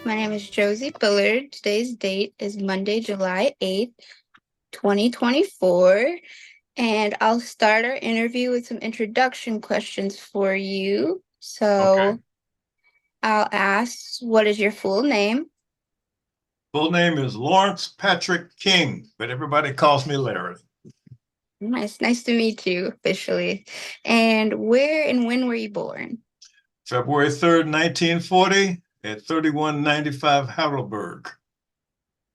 My name is Josie Billard. Today's date is Monday, July 8th, 2024. And I'll start our interview with some introduction questions for you. Okay. So I'll ask, what is your full name? Full name is Lawrence Patrick King, but everybody calls me Larry. Nice to meet you officially. And where and when were you born? February 3rd, 1940 at 3195 Heidelberg.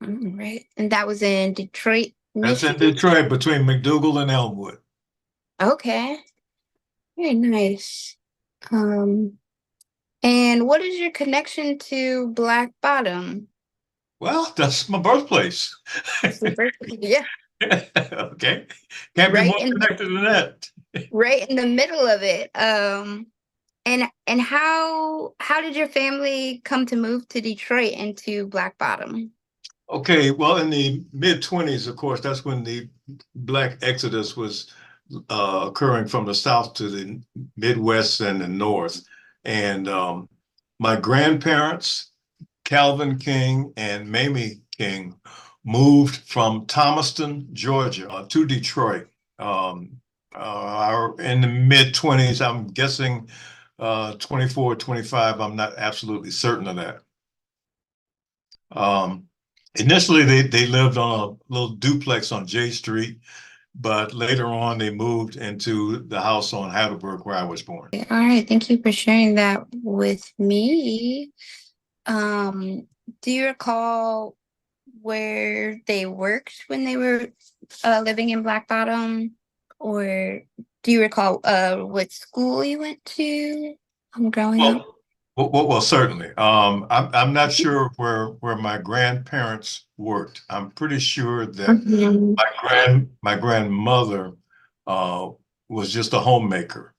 All right. And that was in Detroit, That's in Michigan? Detroit between McDougal and Elmwood. Okay. Very nice. Um, and what is your connection to Black Bottom? Well, that's my birthplace. Super. Yeah, Okay. Can't be right more in connected than that. right in the middle of it. And how did your family come to move to Detroit and to Black Bottom? Okay, well, in the mid 20s, of course, that's when the Black exodus was occurring from the South to the Midwest and the North. And my grandparents, Calvin King and Mamie King, moved from Thomaston, Georgia, to Detroit in the mid 20s. I'm guessing 24, 25. I'm not absolutely certain of that. Um, Initially, they lived on a little duplex on J Street, but later on they moved into the house on Heidelberg where I was born. All right, thank you for sharing that with me. Um, do you recall where they worked when they were living in Black Bottom? Or do you recall what school you went to growing up? Well, certainly. I'm not sure where my grandparents worked. I'm pretty sure that Mhm. my grandmother uh, was just a homemaker.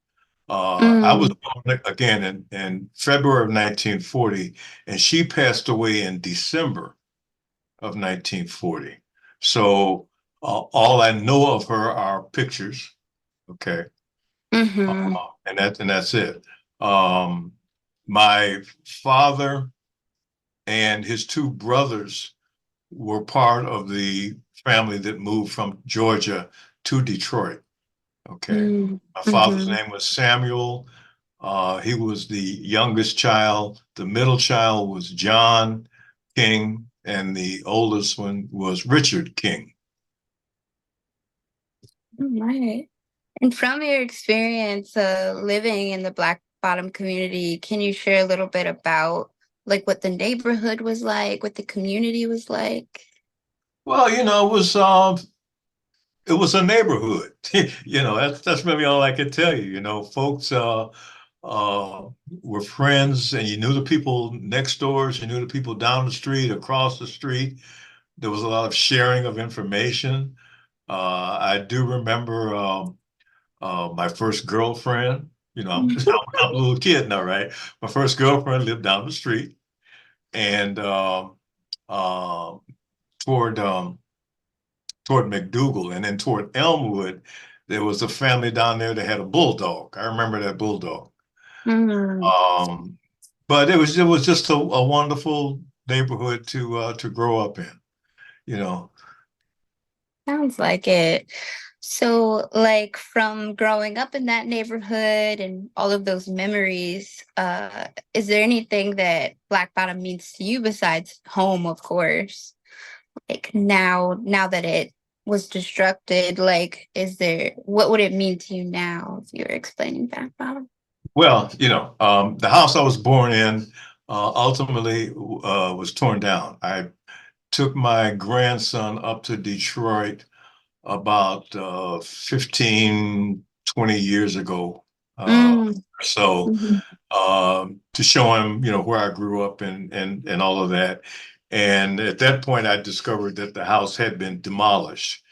I was Mm. born again in February of 1940, and she passed away in December of 1940. So all I know of her are pictures. Okay. Mm-hmm. And that's it. Um, my father and his two brothers were part of the family that moved from Georgia to Detroit. Okay. My father's Mm-hmm. name was Samuel. He was the youngest child. The middle child was John King, and the oldest one was Richard King. All right. And from your experience living in the Black Bottom community, can you share a little bit about like what the neighborhood was like, what the community was like? Well, it was a neighborhood. That's really all I can tell you. Folks uh, were friends, and you knew the people next doors, you knew the people down the street, across the street. There was a lot of sharing of information. I do remember my first girlfriend. I'm a little kid now, right? My first girlfriend lived down the street, and uh, toward toward McDougal, and then toward Elmwood, there was a family down there that had a bulldog. I remember that bulldog. Mm, Um, but it was just a wonderful neighborhood to grow up in. You know, sounds like it. So, like from growing up in that neighborhood and all of those memories, is there anything that Black Bottom means to you besides home, of course? Like now that it was disrupted, like, what would it mean to you now if you were explaining Black Bottom? well, the house I was born in ultimately was torn down. I took my grandson up to Detroit about 15, 20 years ago. Mm, So mhm, to show him, where I grew up and all of that. And at that point, I discovered that the house had been demolished.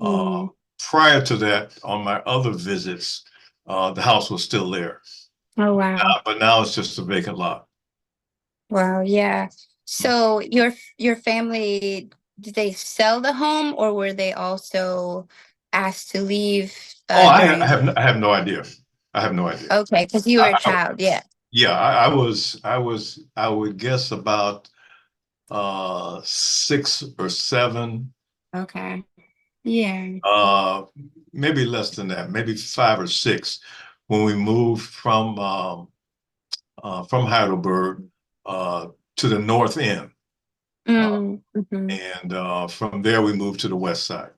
Uh, mm. Prior to that, on my other visits, the house was still there. Oh, wow. But now it's just a vacant lot. Wow, yeah. So your family, did they sell the home or were they also asked to leave Oh, during I have no idea. I have no idea. okay, because you were a I, child, yeah. yeah, I would guess about six or seven, Okay. Yeah. uh, maybe less than that, maybe five or six, when we moved from Heidelberg to the north end. Uh, Mm-hmm. and from there, we moved to the west side.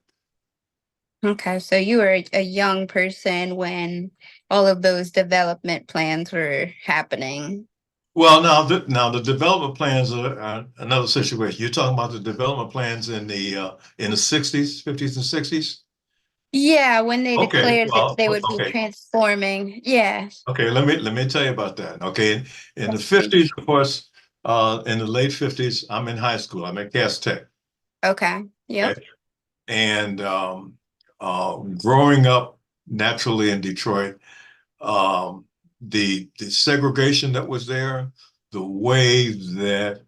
Okay, so you were a young person when all of those development plans were happening. Well, now the development plans are another situation. You're talking about the development plans in the 60s, 50s, and 60s? Yeah, when they Okay, declared that well, they would be okay. transforming. Yeah. Okay, let me tell you about that. Okay, in the Yes, 50s, please. of course, in the late 50s, I'm in high school. I'm at Cass Tech. Okay. Yep. Okay, and growing up naturally in Detroit, the segregation that was there, the way that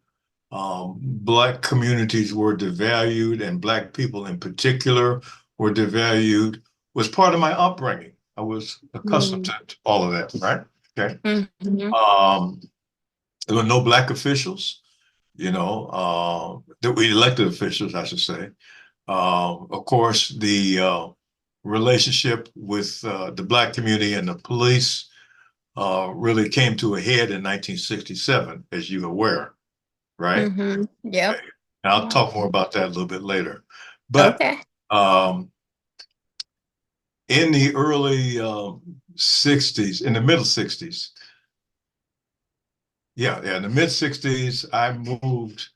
Black communities were devalued, and Black people in particular were devalued, was part of my upbringing. I was accustomed Mm-hmm. to all of that, right? Okay. Mm-hmm. Um, there were no Black officials, that we elected officials, I should say. Of course, the relationship with the Black community and the police really came to a head in 1967, as you're aware, right? Mm-hmm. Yep. Okay. And I'll Yep. talk more about that a little bit later. But Okay. um, in the early 60s, in the middle 60s, yeah, in the mid 60s, I moved.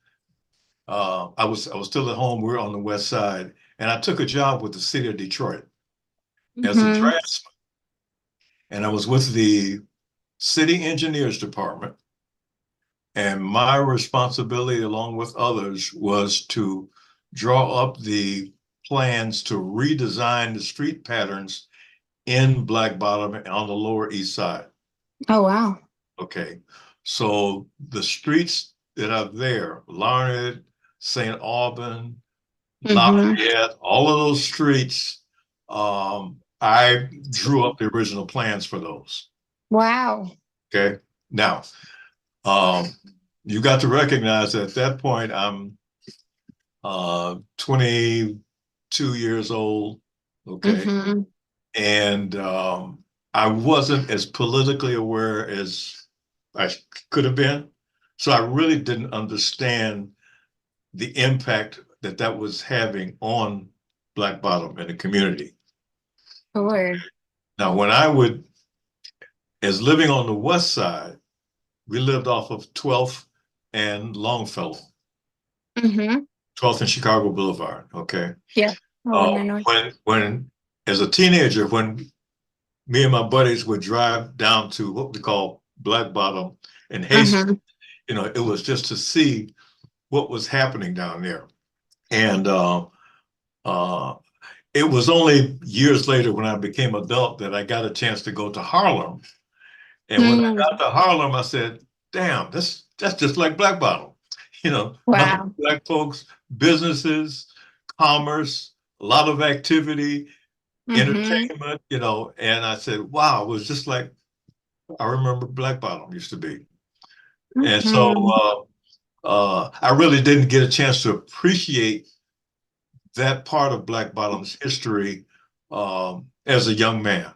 I was still at home. We were on the west side, and I took a job with the city of Detroit as a Mm-hmm. draftsman. And I was with the city engineers department. And my responsibility, along with others, was to draw up the plans to redesign the street patterns in Black Bottom and on the Lower East Side. Oh, wow. Okay. So the streets that are there, Larned, St. Alban, Mm-hmm. Lafayette, all of those streets, I drew up the original plans for those. Wow. Okay. Now, um, you got to recognize that at that point, I'm 22 years old. Okay. Mm-hmm. And I wasn't as politically aware as I could have been. So I really didn't understand the impact that that was having on Black Bottom and the community. Sure. Now, when I would, as living on the west side, we lived off of 12th and Longfellow, Mm-hmm. 12th and Chicago Boulevard. Okay. Yeah. Along the north. When as a teenager, when me and my buddies would drive down to what we call Black Bottom and Hastings, Mm-hmm. it was just to see what was happening down there. And uh, it was only years later when I became adult that I got a chance to go to Harlem. And when I got Mm. to Harlem, I said, damn, that's just like Black Bottom. Nothing Wow. but Black folks, businesses, commerce, a lot of activity, Mm-hmm. entertainment, and I said, wow, it was just like I remember Black Bottom used to be. And so Mm-hmm. I really didn't get a chance to appreciate that part of Black Bottom's history as a young man.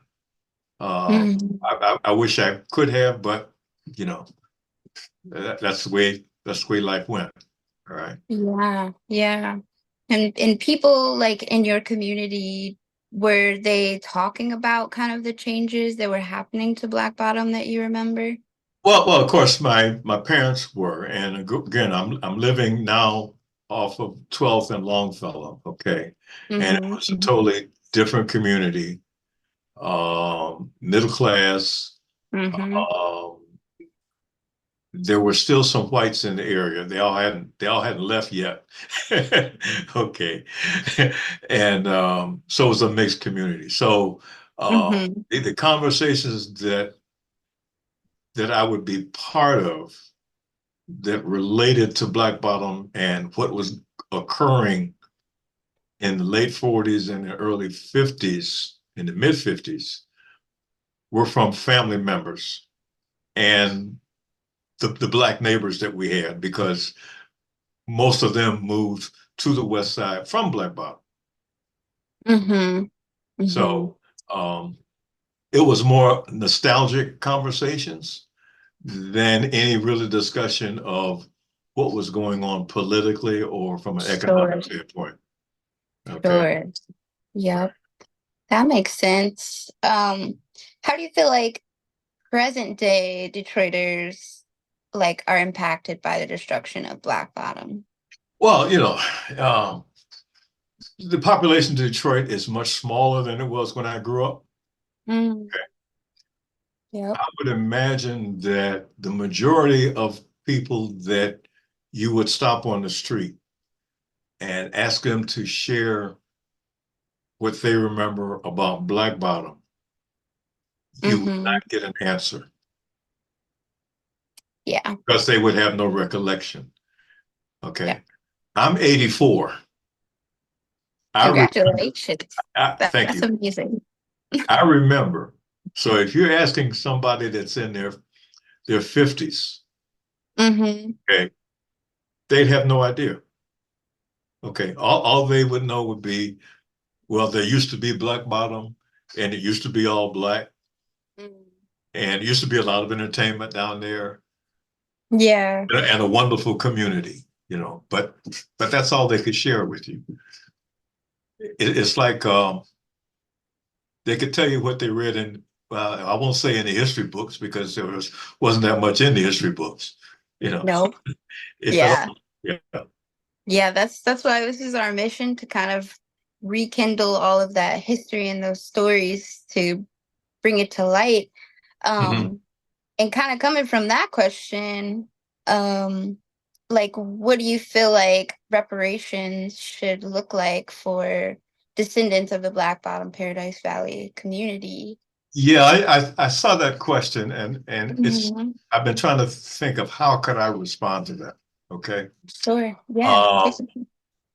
Mm-hmm. I wish I could have, but you know, that's the way life went. All right. Yeah. Yeah. And people like in your community, were they talking about kind of the changes that were happening to Black Bottom that you remember? Well, of course, my parents were, and again, I'm living now off of 12th and Longfellow. Okay, and it was a Mm-hmm. totally different community, middle class. Mm-hmm. Um, there were still some whites in the area. They all hadn't left yet. Okay, and so it was a mixed community. So Mm-hmm. the conversations that I would be part of that related to Black Bottom and what was occurring in the late 40s and the early 50s, in the mid 50s, were from family members and the Black neighbors that we had, because most of them moved to the west side from Black Bottom. Mm-hmm. Mm-hmm. So it was more nostalgic conversations than any really discussion of what was going on politically or from an Sure. economic standpoint. Okay. Sure. Yep. That makes sense. How do you feel like present day Detroiters like are impacted by the destruction of Black Bottom? Well, um, the population of Detroit is much smaller than it was when I grew up. Mm, yep. I would imagine that the majority of people that you would stop on the street and ask them to share what they remember about Black Bottom, you would Mm-hmm. not get an answer Yeah. because they would have no recollection. Yep. Okay. I'm 84. I, re- Congratulations. Thank That's you. amazing. I remember. So if you're asking somebody that's in their 50s, Mm-hmm. okay, they'd have no idea. Okay. All they would know would be, well, there used to be Black Bottom and it used to be all black and it used to be a lot of entertainment down there Yeah. and a wonderful community, but that's all they could share with you. It's like they could tell you what they read in, well, I won't say in the history books because wasn't that much in the history books, you know. No. If at Yeah. all. Yeah. Yeah, that's why this is our mission to kind of rekindle all of that history and those stories to bring it to light. Mhm. Um, and kind of coming from that question, um, like what do you feel like reparations should look like for descendants of the Black Bottom Paradise Valley community? Yeah, I saw that question and Mhm. I've been trying to think of how could I respond to that. Okay. Sure. Yeah. Uh,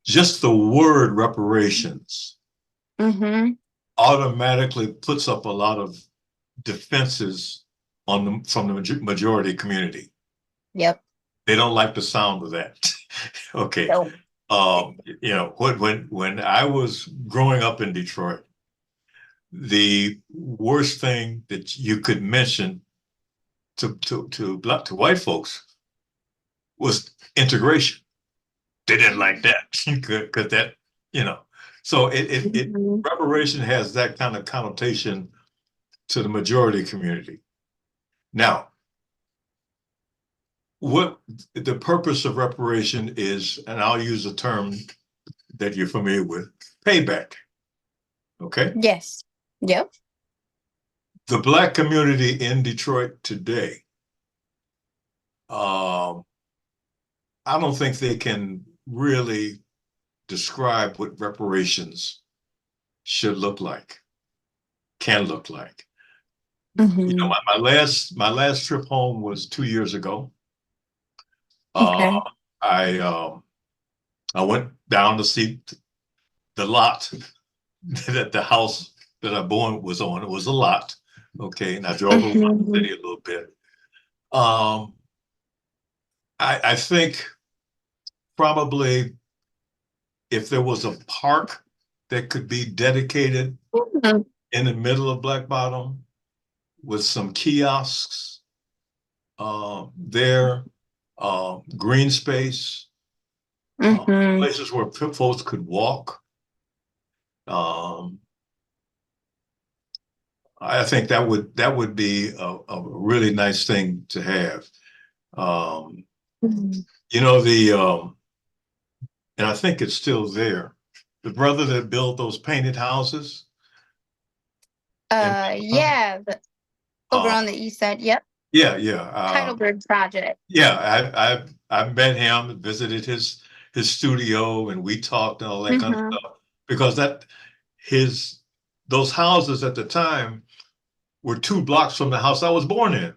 just the word reparations Mm-hmm. automatically puts up a lot of defenses from the majority community. Yep. They don't like the sound of that. Okay. So, When I was growing up in Detroit, the worst thing that you could mention to white folks was integration. They didn't like that because that, you know. So it mhm. reparation has that kind of connotation to the majority community. Now, what the purpose of reparation is, and I'll use a term that you're familiar with, payback. Okay. Yes. Yep. The Black community in Detroit today, um, I don't think they can really describe what reparations should look like, can look like. Mm-hmm. My last trip home was 2 years ago. Uh, Okay. I went down to see the lot that the house that I born was on. It was a lot. Okay. And I drove around the Mhm. city a little bit. Um, I think probably if there was a park that could be dedicated Mhm. in the middle of Black Bottom with some kiosks there, green space, Mhm. places where folks could walk. Um, I think that would be a really nice thing to have. Um, Mhm. and I think it's still there. The brother that built those painted houses in Yeah, over uh, on the east side. Yep. yeah, yeah, Heidelberg Project. yeah. I met him, visited his studio, and we talked and all that kind of Hmm. stuff because his those houses at the time were 2 blocks from the house I was born in.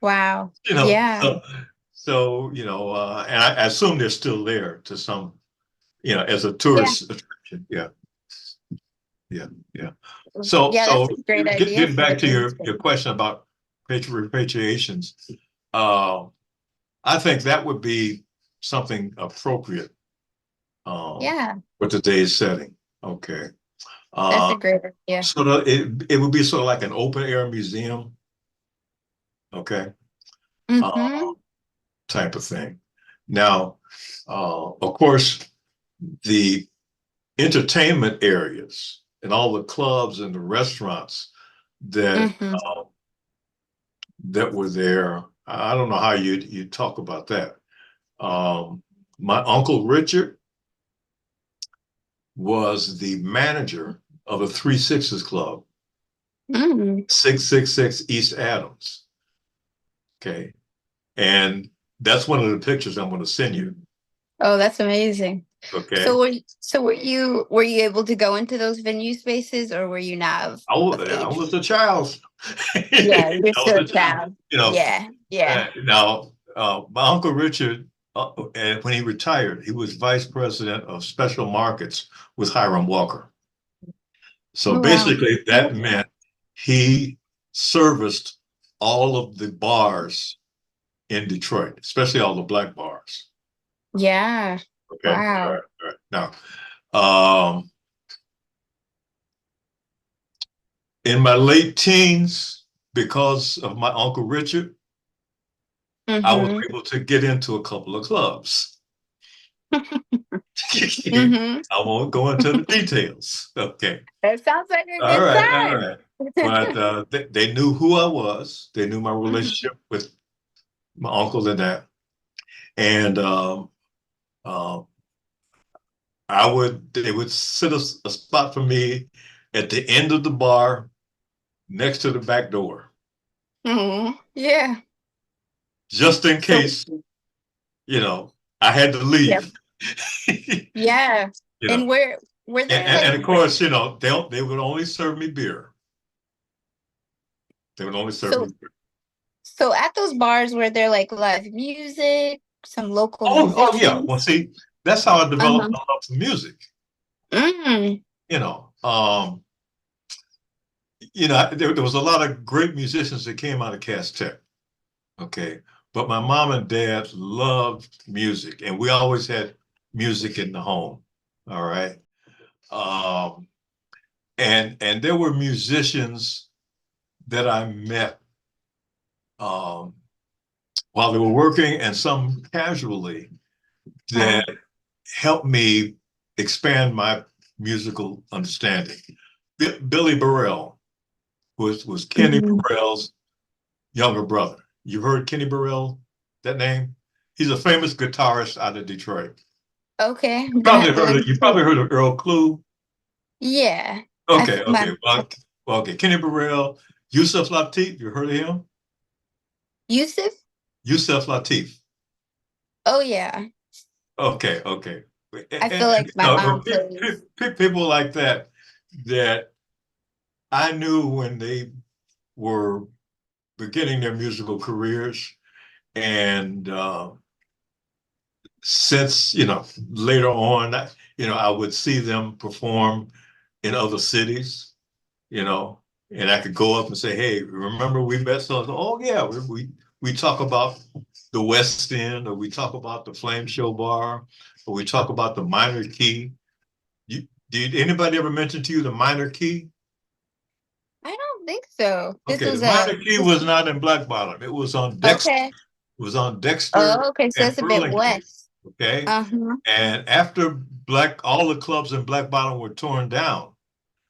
Wow. You know, Yeah. and I assume they're still there to some, as a Yeah. tourist attraction. Yeah, yeah, yeah. So, Yeah, that's a great idea getting for the back to green your space. question about repatriations, uh, I think that would be something appropriate Yeah, for today's setting. Okay. that's Uh, a great idea. so it would be sort of like an open air museum. Okay. Uh, Mm-hmm. type of thing. Now, of course, the entertainment areas and all the clubs and the restaurants that Mm-hmm. that were there. I don't know how you talk about that. My uncle Richard was the manager of a Three Sixes Club, Mm. 666 East Adams. Okay, and that's one of the pictures I'm going to send you. Oh, that's amazing. Okay, So were you able to go into those venue spaces, or were you not of I age? was a child. Yeah, I you're was still a a child. child. You know, Yeah, yeah. now my uncle Richard, and when he retired, he was vice president of special markets with Hiram Walker. So Oh, wow. basically, that meant he serviced all of the bars in Detroit, especially all the black bars. Yeah. Okay. All Wow. right. All right. Now, in my late teens, because of my Uncle Richard, I was Mm-hmm. able to get into a couple of clubs. Mm-hmm. I won't go into the details. Okay. That sounds like a All good right. All time. right. But they knew who I was. They knew my Mhm. relationship with my uncle and that. And uh, they would set a spot for me at the end of the bar next to the back door, Mhm. Yeah. just in So, case, I had to yep. leave. Yeah. you know, And were there like and of course, they would only serve me beer. They would only serve me so beer. so at those bars were there like live music, some local Oh yeah. Well, musicians? see, that's how I developed Uh-huh. my love for music. Mm. You know, um, there was a lot of great musicians that came out of Cass Tech. Okay. But my mom and dad loved music, and we always had music in the home. All right. Um, and there were musicians that I met um, while they were working, and some casually, Uh, that helped me expand my musical understanding. Billy Burrell was Kenny mhm. Burrell's younger brother. You heard Kenny Burrell, that name? He's a famous guitarist out of Detroit. Okay, I'm gonna have to look You too. probably heard of Earl Klugh. Yeah. Okay, My okay. Well, okay. Kenny Burrell, Yusef Lateef. You heard of him? Yusuf? Yusef Lateef. Oh yeah. Okay, okay. I feel like my mom plays. People like that I knew when they were beginning their musical careers, and since later on, I would see them perform in other cities, you know, and I could go up and say, "Hey, remember we met?" So, oh yeah, we talk about the West End, or we talk about the Flame Show Bar, or we talk about the Minor Key. Did anybody ever mention to you the Minor Key? I don't think so. This Okay, the was Minor Key this was not in Black Bottom. It was on Dexter. okay. It was on Dexter Oh, okay. So and it's a bit Burlingame. west. Okay, Uh-huh. and after all the clubs in Black Bottom were torn down,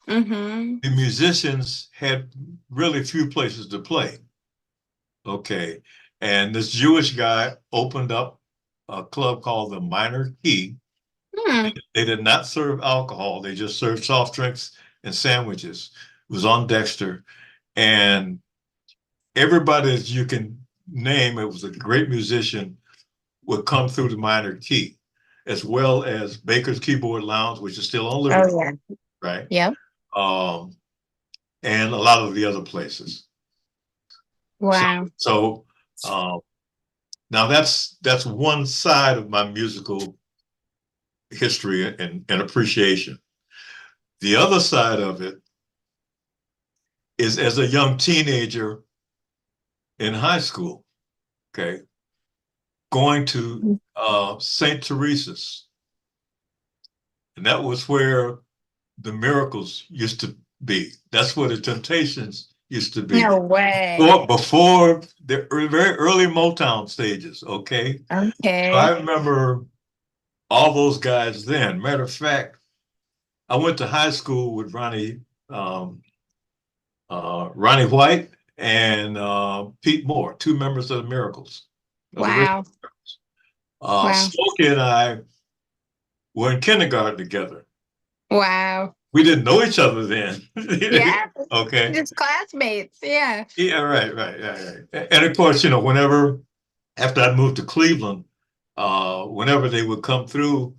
Mm-hmm. the musicians had really few places to play. Okay. And this Jewish guy opened up a club called the Minor Key. Hmm. They did not serve alcohol, they just served soft drinks and sandwiches. It was on Dexter. And everybody that you can name, it was a great musician, would come through the Minor Key, as well as Baker's Keyboard Lounge, which is still on Oh Liberty, yeah. right? Yep. Um, and a lot of the other places. So, Wow. so um, now that's one side of my musical history and appreciation. The other side of it is as a young teenager in high school, okay, going to St. Teresa's. And that was where the Miracles used to be. That's where the Temptations used to be. No way. Before the very early Motown stages, okay? So I Okay. remember all those guys then. Matter of fact, I went to high school with um, Ronnie White and Pete Moore, two members of the Miracles, of the original Wow. Miracles. Wow. Smokey and I were in kindergarten together. Wow. We didn't know each other then. Yeah. Okay. Just classmates. Yeah. Yeah, right. And of course, whenever after I moved to Cleveland, whenever they would come through,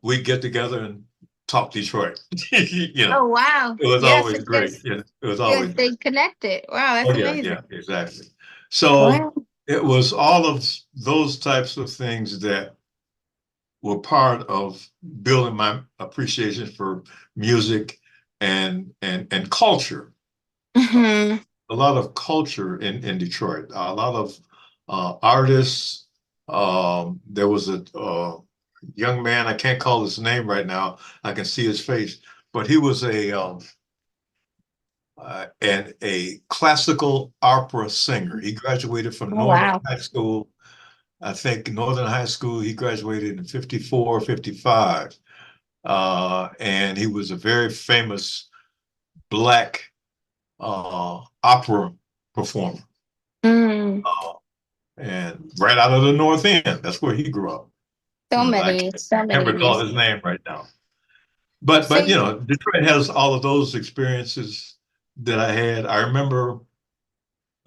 we'd get together and talk Detroit. Oh, wow. It was Yes, always it great. just, It was yes, always they great. connected. Wow, Oh that's yeah, amazing. exactly. So Wow. it was all of those types of things that were part of building my appreciation for music and culture. Hmm. A lot of culture in Detroit. A lot of artists. There was a young man. I can't call his name right now. I can see his face, but he was and a classical opera singer. He graduated from Oh, Northern wow. High School. I think Northern High School, he graduated in 54, 55. And he was a very famous black opera performer. Mm. Uh, and right out of the North End, that's where he grew up. I So can't many recall his music. name right now. But So but you, Detroit has all of those experiences that I had. I remember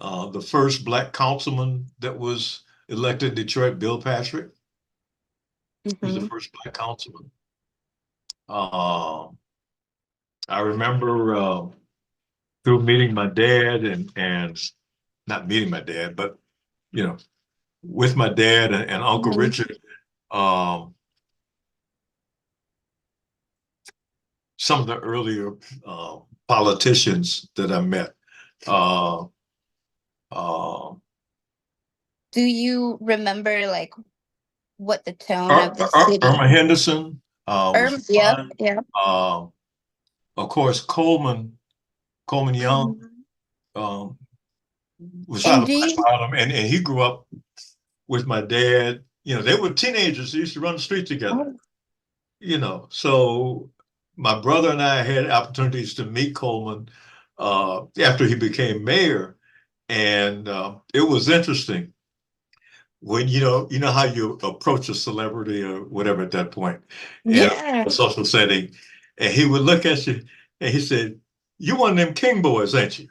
the first black councilman that was elected in Detroit, Bill Patrick, was the mhm. first black councilman. Uh, I remember through meeting my dad and not meeting my dad, but you know, with my dad and Uncle Mhm. Richard, um, some of the earlier politicians that I met. Uh, uh, Do you remember like what the tone of the city? Irma Henderson was Yep, one. yep. Uh, of course, Coleman Young Mhm. um, was out And of do Black you, Bottom, and he grew up with my dad. They were teenagers. They used to run the street together. oh, So my brother and I had opportunities to meet Coleman after he became mayor, and it was interesting when how you approach a celebrity or whatever at that point in yeah. a social setting, and he would look at you and he said, "You one of them King boys, ain't you?"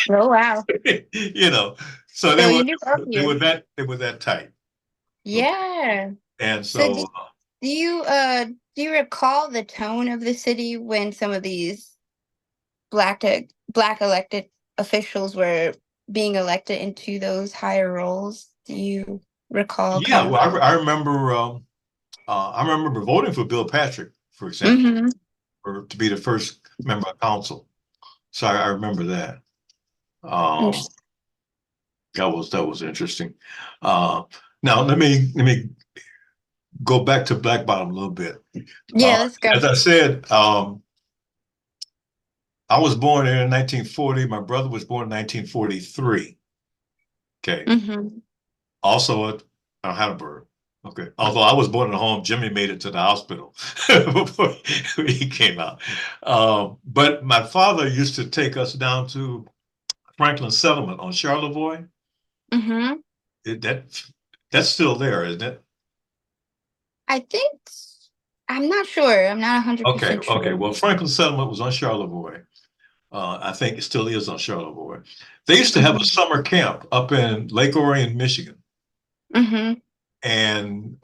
Oh, wow. you know, so So you knew of they were you. that tight. Okay, Yeah. and So so do you do you recall the tone of the city when some of these black elected officials were being elected into those higher roles? Do you recall yeah, kind well, of? I remember voting for Bill Patrick, for example, Mm-hmm. to be the first member of council. So I remember that. Um, that was interesting. Uh, Now let me go back to Black Bottom a little bit. Yeah, let's go. As I said, I was born in 1940. My brother was born in 1943. Okay, Mm-hmm. also at Heidelberg. Okay, although I was born at home, Jimmy made it to the hospital before he came out. But my father used to take us down to Franklin Settlement on Charlevoix. Mm-hmm. It, that that's still there, isn't it? I think I'm not sure. I'm not Okay, 100% okay. sure. Well, Franklin Settlement was on Charlevoix. I think it still is on Charlevoix. They used to have a Mm-hmm. summer camp up in Lake Orion, Michigan, Mm-hmm. and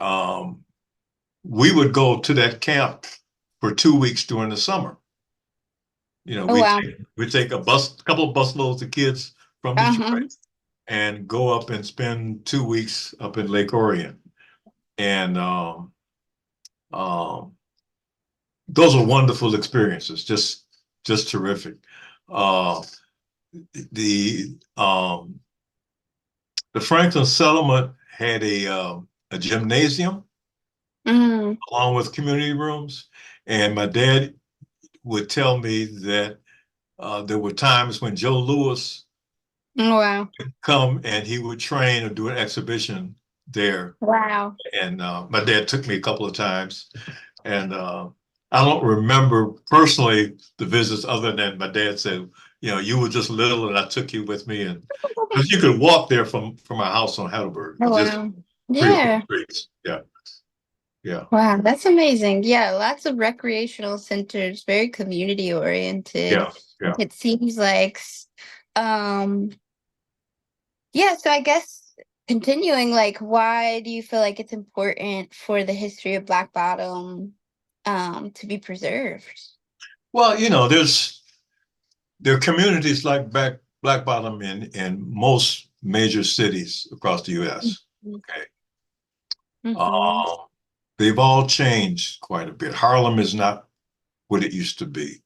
we would go to that camp for 2 weeks during the summer. Oh, wow. We take a couple of busloads of kids from Uh-huh. Detroit and go up and spend 2 weeks up in Lake Orion, and um, those are wonderful experiences. Just terrific. Uh, the um, the Franklin settlement had a gymnasium Mm. along with community rooms. And my dad would tell me that there were times when Joe Louis Oh, wow. come and he would train or do an exhibition there. Wow. And my dad took me a couple of times. And I don't remember personally the visits other than my dad said, you know, you were just little and I took you with me. And because you could walk there from our house on Heidelberg, Oh, just wow. three or four Yeah. streets. Yeah. Yeah. Wow, that's amazing. Yeah, lots of recreational centers, very community oriented. Yeah. Yeah. It seems like, um, yeah, so I guess continuing, like, why do you feel like it's important for the history of Black Bottom, to be preserved? Well, you know, there are communities like Black Bottom in most major cities across the U.S. Okay. Mm-hmm. Um, they've all changed quite a bit. Harlem is not what it used to be.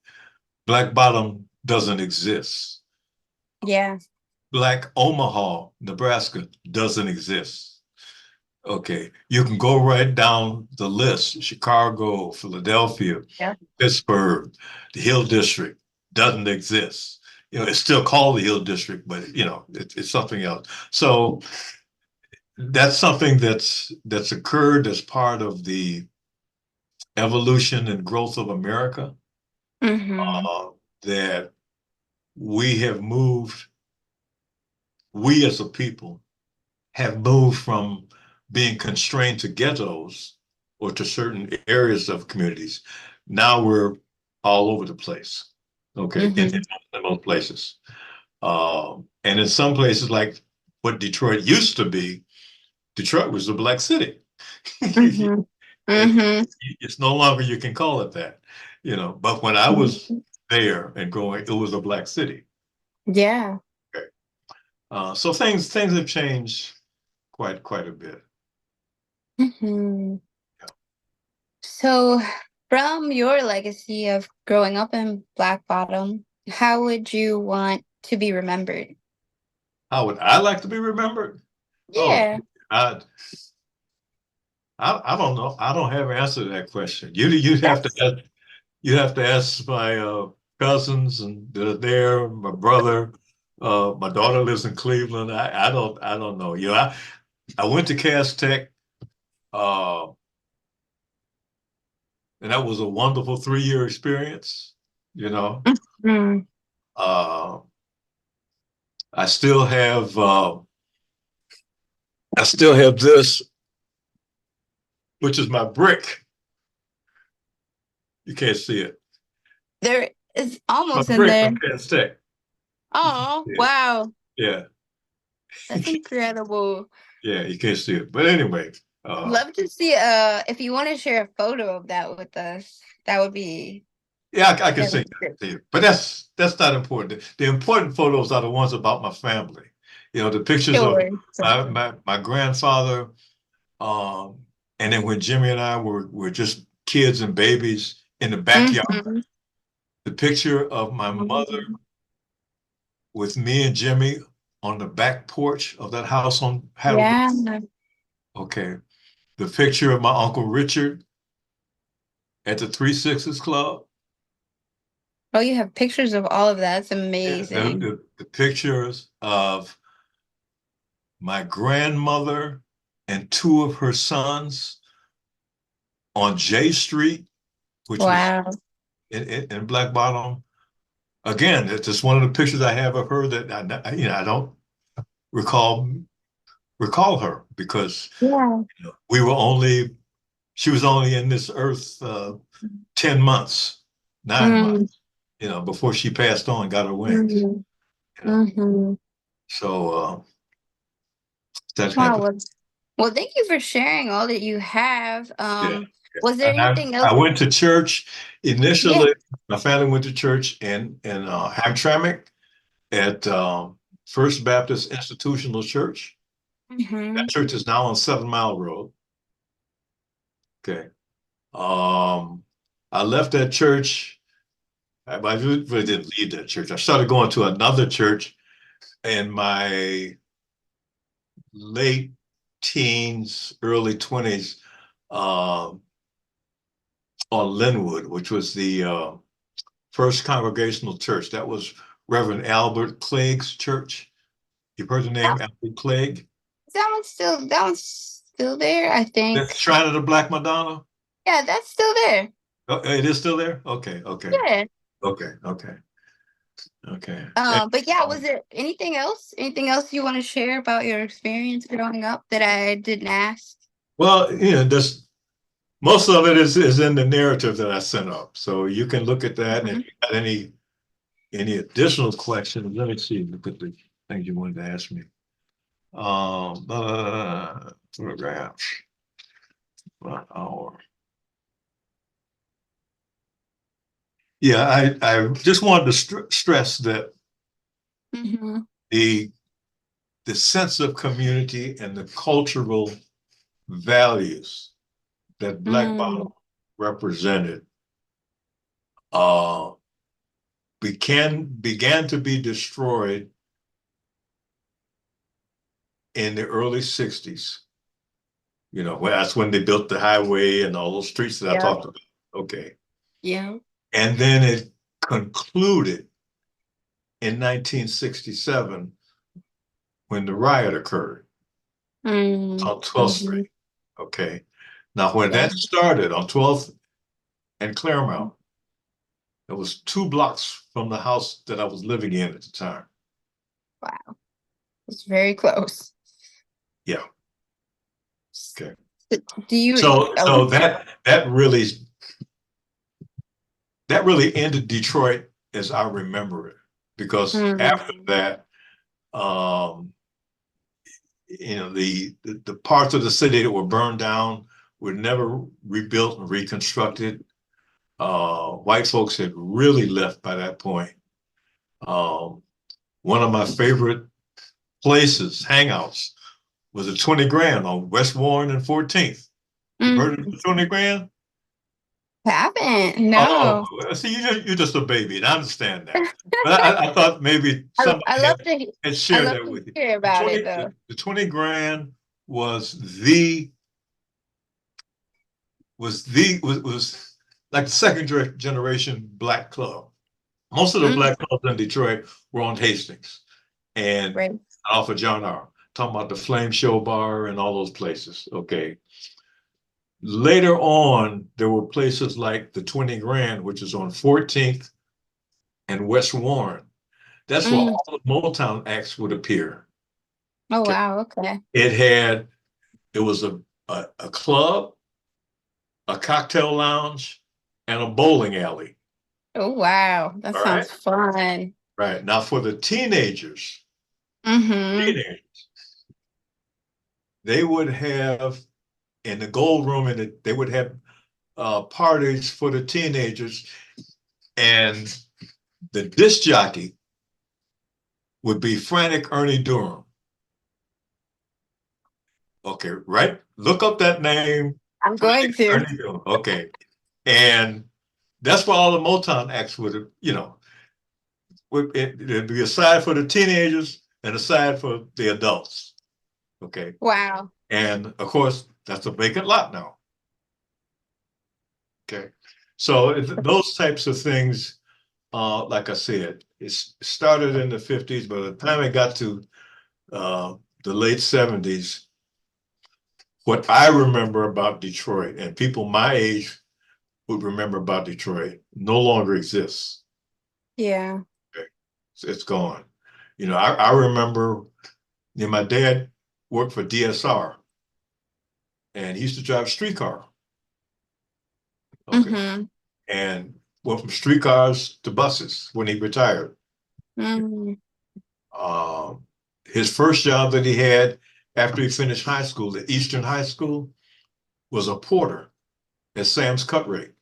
Black Bottom doesn't exist. Yeah. Black Omaha, Nebraska doesn't exist. Okay. You can go right down the list. Chicago, Philadelphia, Yeah. Pittsburgh, the Hill District doesn't exist. You know, it's still called the Hill District, but you know, it's something else. So that's something that's occurred as part of the evolution and growth of America. Mm-hmm. Uh, that we have moved, we as a people have moved from being constrained to ghettos or to certain areas of communities. Now we're all over the place. Okay, Mm-hmm. in most places. And in some places, like what Detroit used to be, Detroit was a black city. Mm-hmm. And Mm-hmm. it's no longer you can call it that, you know. But when I was there and growing, it was a black city. Yeah. Okay. So things have changed quite a bit. Mm-hmm. So, from your legacy of growing up in Black Bottom, how would you want to be remembered? How would I like to be remembered? Oh, Yeah. I I don't know. I don't have an answer to that question. You'd have to That's ask, you'd have to ask my cousins and that are there, my brother. My daughter lives in Cleveland. I don't know. You know, I went to Cass Tech, uh, and that was a wonderful 3 year experience. You know, mm, uh, I still have I still have this, which is my brick. You can't see it. there is My almost in brick there. from Cass Tech. Oh, Yeah, wow. yeah, That's incredible. yeah. You can't see it, but anyway, Love to see if you want to share a photo of that with us, that would be yeah, I can see really that. good. See it. But that's not important. The important photos are the ones about my family. You know, the pictures of Sure. my grandfather, um, and then when Jimmy and I were just kids and babies in the backyard. Mm-hmm. The picture of my mother with me and Jimmy on the back porch of that house on Heidelberg. Yeah. Okay. The picture of my Uncle Richard at the Three Sixes Club. Oh, you have pictures of all of that. That's Yeah, amazing. the pictures of my grandmother and two of her sons on J Street, which was Wow. in Black Bottom. Again, it's just one of the pictures I have of her that I don't recall recall her because Yeah. you know, she was only in this earth 10 months, 9 months, Mm-hmm. you know, before she passed on, got her wings, you know. Mm-hmm. So that Wow. happened. Well, thank you for sharing all that you have. Yeah. Was there And anything else? I went to church Yeah. initially. My family went to church in Hamtramck at First Baptist Institutional Church. Hmm. That church is now on 7 Mile Road. Okay. I left that church. I really didn't leave that church. I started going to another church in my late teens, early 20s, on Linwood, which was the First Congregational Church. That was Reverend Albert Clegg's church. You've heard the name That, Albert Clegg? that one's still there, I The think. Shrine of the Black Madonna? Yeah, that's still there. Oh, it is still there? Okay, okay, Yeah. okay, okay, okay. But yeah, was there anything else? Anything else you want to share about your experience growing up that I didn't ask? Well, just most of it is in the narrative that I sent up. So you can look at that, and if Mhm. you got any additional questions, let me see. Look at the things you wanted to ask me. Photographs. 1 hour. Yeah, I just wanted to stress that Mhm. the the sense of community and the cultural values that Black Mm. Bottom represented uh, began to be destroyed in the early 60s. That's when they built the highway and all those streets that I Yeah. talked about. Okay. Yeah. And then it concluded in 1967 when the riot occurred Mm. on 12th Mhm. Street. Okay. Now, when Yeah. that started on 12th and Claremont, it was 2 blocks from the house that I was living in at the time. Wow. It's very close. Yeah. Okay. Do you So that really ended Detroit as I remember it, because after mm, that, um, the parts of the city that were burned down were never rebuilt and reconstructed. White folks had really left by that point. Um, One of my favorite places, hangouts, was at 20 Grand on West Warren and 14th. You heard of mm, the 20 Grand? haven't. Oh, No. see, you're just a baby, and I understand that. But I thought maybe I somebody love had I shared love that to with you. hear The about it 20, though. the 20 Grand was the was like the second generation black club. Most of the Mm, black clubs in Detroit were on Hastings and right. off of John R. Talking about the Flame Show Bar and all those places. Okay. Later on, there were places like the 20 Grand, which is on 14th and West Warren. That's where Mm. all the Motown acts would appear. Oh Okay. wow. Okay. It was a club, a cocktail lounge, and a bowling alley. Oh wow. That All right. sounds fun. Right. Now for the Mm-hmm. teenagers, they would have in the gold room, and they would have parties for the teenagers, and the disc jockey would be Frantic Ernie Durham. Okay, right? Look up that name, I'm going Frantic to. Ernie Durham. Okay, and that's where all the Motown acts it'd be a side for the teenagers and a side for the adults. Okay, Wow. and of course that's a vacant lot now. Okay, so those types of things, like I said, it started in the 50s. By the time it got to the late 70s, what I remember about Detroit and people my age would remember about Detroit no longer exists. Yeah. Okay? It's gone. I remember my dad worked for DSR, and he used to drive a streetcar. Okay. Mm-hmm. And went from streetcars to buses when he retired. Mm. Um, his first job that he had after he finished high school at Eastern High School was a porter at Sam's Cut Rate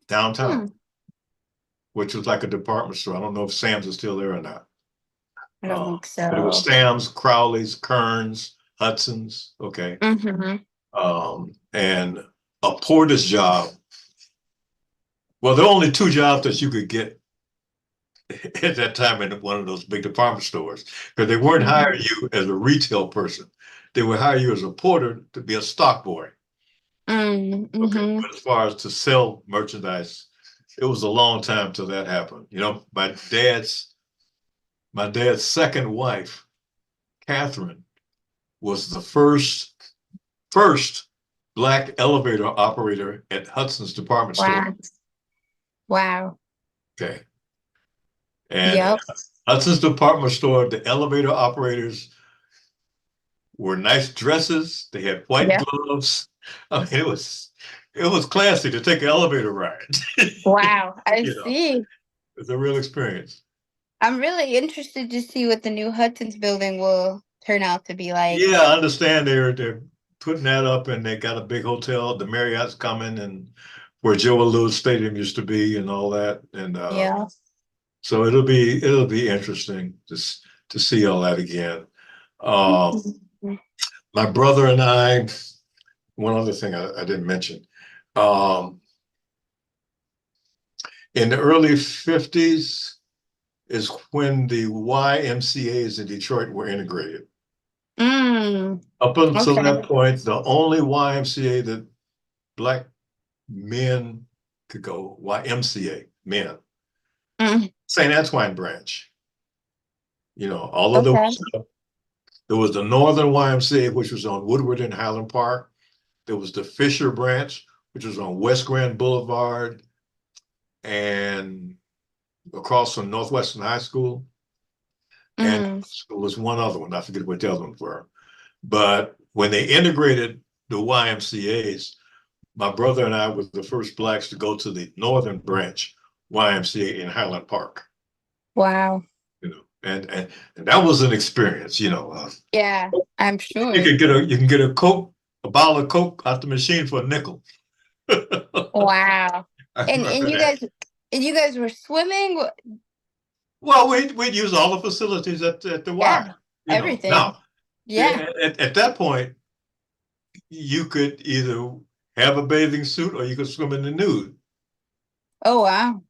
downtown, Hmm. which was like a department store. I don't know if Sam's is still there or not. I don't think But it was so. Sam's, Crowley's, Kearns, Hudson's. Okay. Mm-hmm. And a porter's job. Well, there are only 2 jobs that you could get at that time in one of those big department stores, because they weren't Mm-hmm. hiring you as a retail person. they would hire you as a porter to be a stock boy. Okay, Mm-hmm. but as far as to sell merchandise, it was a long time till that happened. You know, my dad's second wife, Catherine, was the first black elevator operator at Hudson's department store. Wow. Wow. Okay. And Yep. Hudson's department store, the elevator operators wore nice dresses. They had white Yep. gloves. I mean, it was classy to take an elevator ride. Wow. I You know, see. it's a real experience. I'm really interested to see what the new Hudson's building will turn out to be like. Yeah, I understand they're putting that up and they got a big hotel. The Marriott's coming and where Joe Louis Stadium used to be and all that. And Yeah. so it'll be interesting to see all that again. Uh, Mhm. my brother and I, one other thing I didn't mention. Um, in the early 50s is when the YMCA's in Detroit were integrated. Mm, Up until okay. that point, the only YMCA that black men could go, YMCA, men, Mm, St. Antoine branch. Although there okay. was, there was the Northern YMCA, which was on Woodward and Highland Park. There was the Fisher branch, which was on West Grand Boulevard and across from Northwestern High School. And Mm, there was one other one. I forget what the other ones were. But when they integrated the YMCA's, my brother and I were the first blacks to go to the Northern Branch YMCA in Highland Park. wow. And that was an experience. Yeah, I'm You sure. can get a Coke, a bottle of Coke out the machine for a nickel. Wow. I And remember you that. guys were swimming? Well, we'd use all the facilities at the Yeah, Y. everything. Now Yeah. at that point, you could either have a bathing suit or you could swim in the nude. Oh, wow.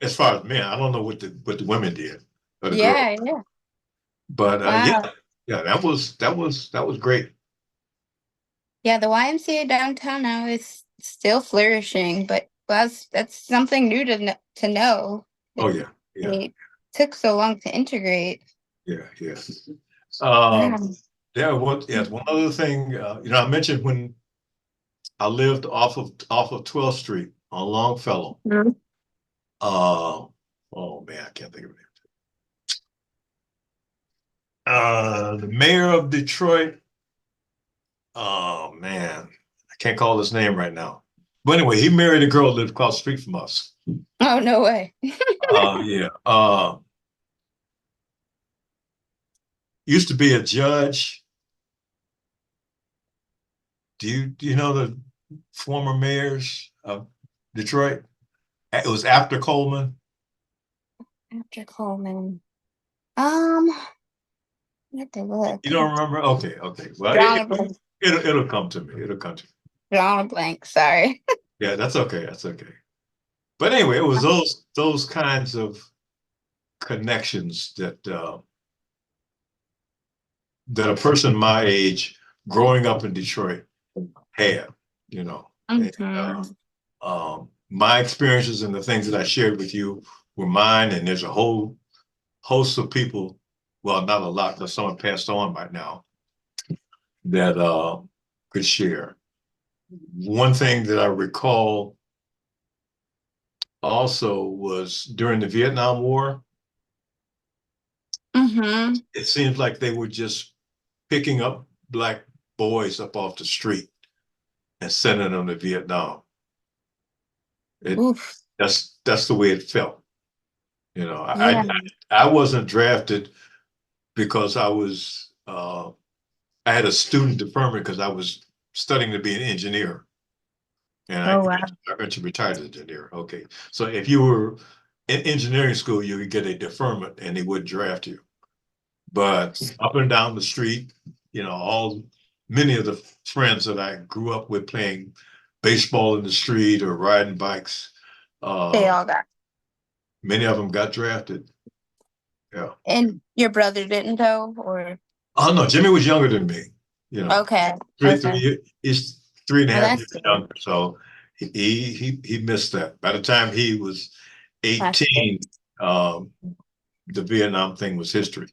As far as men, I don't know what the women did or the girls, Yeah, yeah. but yeah, Wow. yeah, that was great. Yeah, the YMCA downtown now is still flourishing, but that's something new to know Oh that yeah, yeah, they took so long to integrate. yeah, yeah. Um, Wow. yeah, one other thing, I mentioned when I lived off of 12th Street on Longfellow. Mhm. Uh, oh man, I can't think of it. The mayor of Detroit. Oh man, I can't call his name right now. But anyway, he married a girl that lived across the street from us. Oh, no way. Yeah. Used to be a judge. Do you know the former mayors of Detroit? It was after Coleman. After Coleman. I have to look. You don't remember? Okay, okay. Well, Drawing a blank. it'll come to me. It'll come to me. Drawing a blank. Sorry. Yeah, that's okay. That's okay. But anyway, it was those kinds of connections that a person my age growing up in Detroit had, you know. And, Hmm. my experiences and the things that I shared with you were mine, and there's a whole host of people, well, not a lot, because someone passed on right now, that could share. One thing that I recall also was during the Vietnam War, Hmm. it seems like they were just picking up black boys up off the street and sending them to Vietnam. It Oof. that's the way it felt. You know, I Yeah. I, I wasn't drafted because I had a student deferment because I was studying to be an engineer, and I Oh, wow. eventually retired as an engineer. Okay, so if you were in engineering school, you could get a deferment, and they would draft you. But up and down the street, all many of the friends that I grew up with playing baseball in the street or riding bikes, They uh, all got. many of them got drafted. Yeah. And your brother didn't though, or Oh no, Jimmy was younger than me. you know, Okay. Okay. he's three and a Oh, half that's years good. younger. So he missed that. By the time he was That's good. 18, um, the Vietnam thing was history.